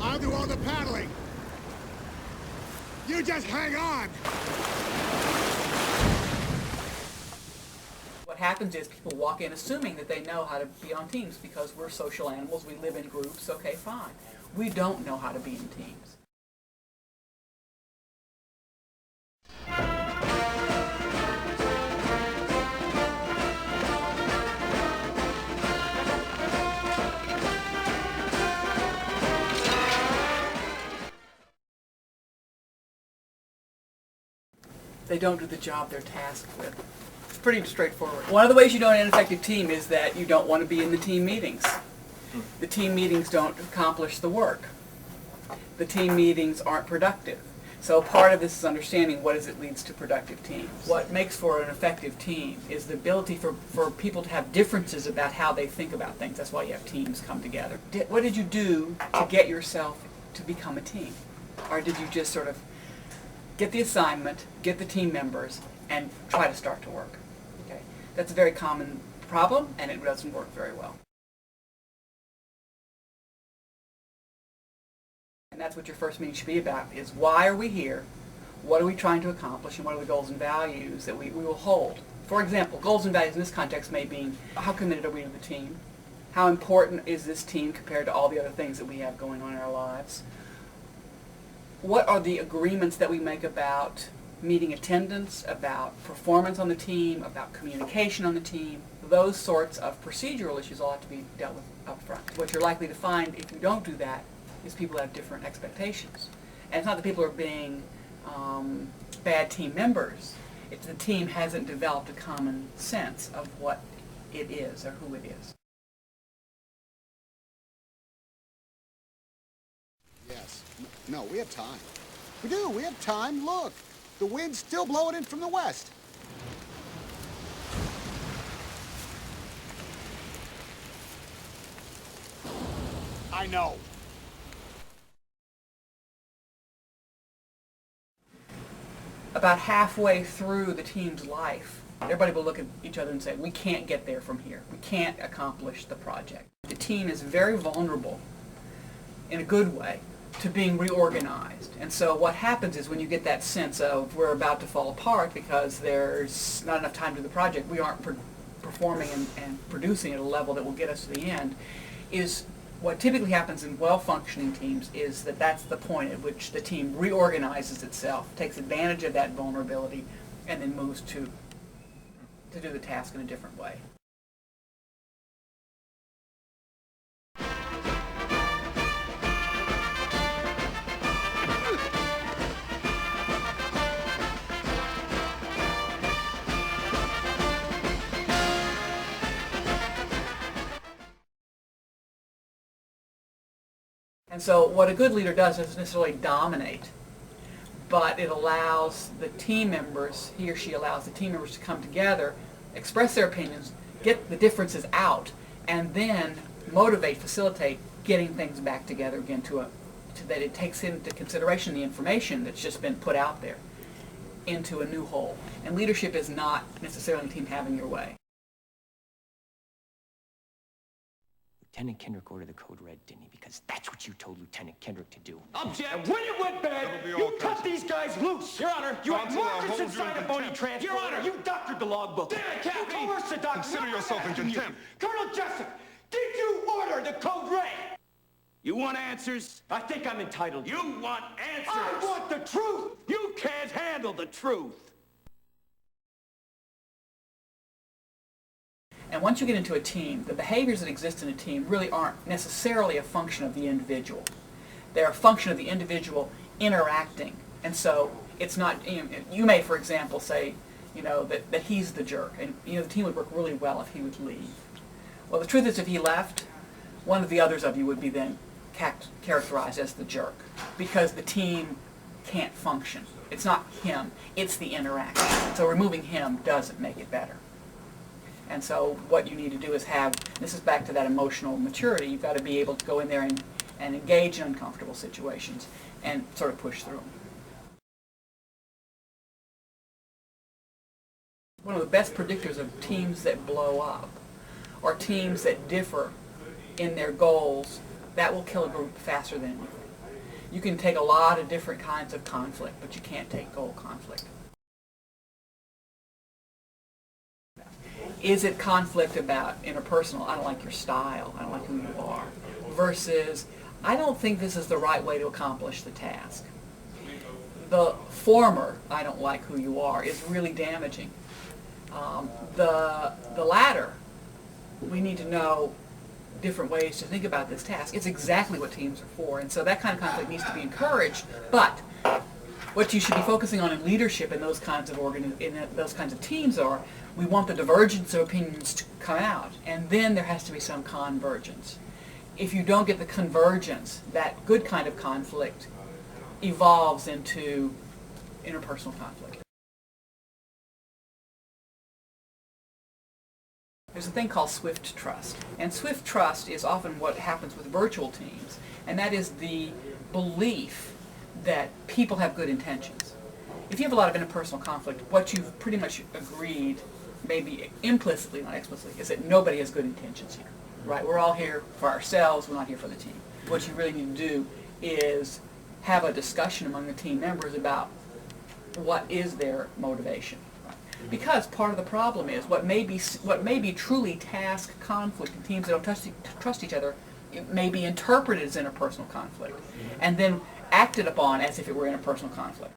I'll do all the paddling. You just hang on. What happens is people walk in assuming that they know how to be on teams because we're social animals, we live in groups, okay, fine. We don't know how to be in teams. They don't do the job they're tasked with. It's pretty straightforward. One of the ways you don't have an effective team is that you don't want to be in the team meetings. The team meetings don't accomplish the work. The team meetings aren't productive. So part of this is understanding what is it leads to productive teams. What makes for an effective team is the ability for people to have differences about how they think about things. That's why you have teams come together. What did you do to get yourself to become a team? Or did you just sort of get the assignment, get the team members, and try to start to work? Okay. That's a very common problem, and it doesn't work very well. And that's what your first meeting should be about, is why are we here, what are we trying to accomplish, and what are the goals and values that we will hold. For example, goals and values in this context may be, how committed are we to the team? How important is this team compared to all the other things that we have going on in our lives? What are the agreements that we make about meeting attendance, about performance on the team, about communication on the team? Those sorts of procedural issues all have to be dealt with up front. What you're likely to find if you don't do that is people have different expectations. And it's not that people are being bad team members. It's the team hasn't developed a common sense of what it is or who it is. Yes. No, we have time. We do. We have time. Look, the wind's still blowing in from the west. I know. About halfway through the team's life, everybody will look at each other and say, we can't get there from here. We can't accomplish the project. The team is very vulnerable, in a good way, to being reorganized. And so what happens is when you get that sense of we're about to fall apart because there's not enough time to do the project, we aren't performing and producing at a level that will get us to the end, is what typically happens in well-functioning teams is that that's the point at which the team reorganizes itself, takes advantage of that vulnerability, and then moves to do the task in a different way. And so what a good leader does doesn't necessarily dominate, but it allows the team members, he or she allows the team members to come together, express their opinions, get the differences out, and then motivate, facilitate getting things back together again to that it takes into consideration the information that's just been put out there into a new whole. And leadership is not necessarily a team having your way. Lieutenant Kendrick ordered the code red, didn't he? Because that's what you told Lieutenant Kendrick to do. Object! And when it went bad, you cut these guys loose! Your Honor, you had Marcus inside a phony transport. Your Honor, you doctored the logbook. Damn it, Captain! You coerced the doctor. Consider yourself in contempt. Colonel Jessup, did you order the code red? You want answers? I think I'm entitled. You want answers? I want the truth! You can't handle the truth! And once you get into a team, the behaviors that exist in a team really aren't necessarily a function of the individual. They're a function of the individual interacting. And so it's not, you may, for example, say, that he's the jerk. And, the team would work really well if he would leave. Well, the truth is if he left, one of the others of you would be then characterized as the jerk because the team can't function. It's not him, it's the interaction. So removing him doesn't make it better. And so what you need to do is this is back to that emotional maturity, you've got to be able to go in there and engage in uncomfortable situations and sort of push through them. One of the best predictors of teams that blow up or teams that differ in their goals, that will kill a group faster than anything. You can take a lot of different kinds of conflict, but you can't take goal conflict. Is it conflict about interpersonal, I don't like your style, I don't like who you are, versus, I don't think this is the right way to accomplish the task. The former, I don't like who you are, is really damaging. The latter, we need to know different ways to think about this task. It's exactly what teams are for, and so that kind of conflict needs to be encouraged. But what you should be focusing on in leadership in those kinds of those kinds of teams are, we want the divergence of opinions to come out, and then there has to be some convergence. If you don't get the convergence, that good kind of conflict evolves into interpersonal conflict. There's a thing called swift trust. And swift trust is often what happens with virtual teams, and that is the belief that people have good intentions. If you have a lot of interpersonal conflict, what you've pretty much agreed, maybe implicitly, not explicitly, is that nobody has good intentions here. Right? We're all here for ourselves, we're not here for the team. What you really need to do is have a discussion among the team members about what is their motivation. Because part of the problem is what may be truly task conflict in teams that don't trust each other, it may be interpreted as interpersonal conflict and then acted upon as if it were interpersonal conflict.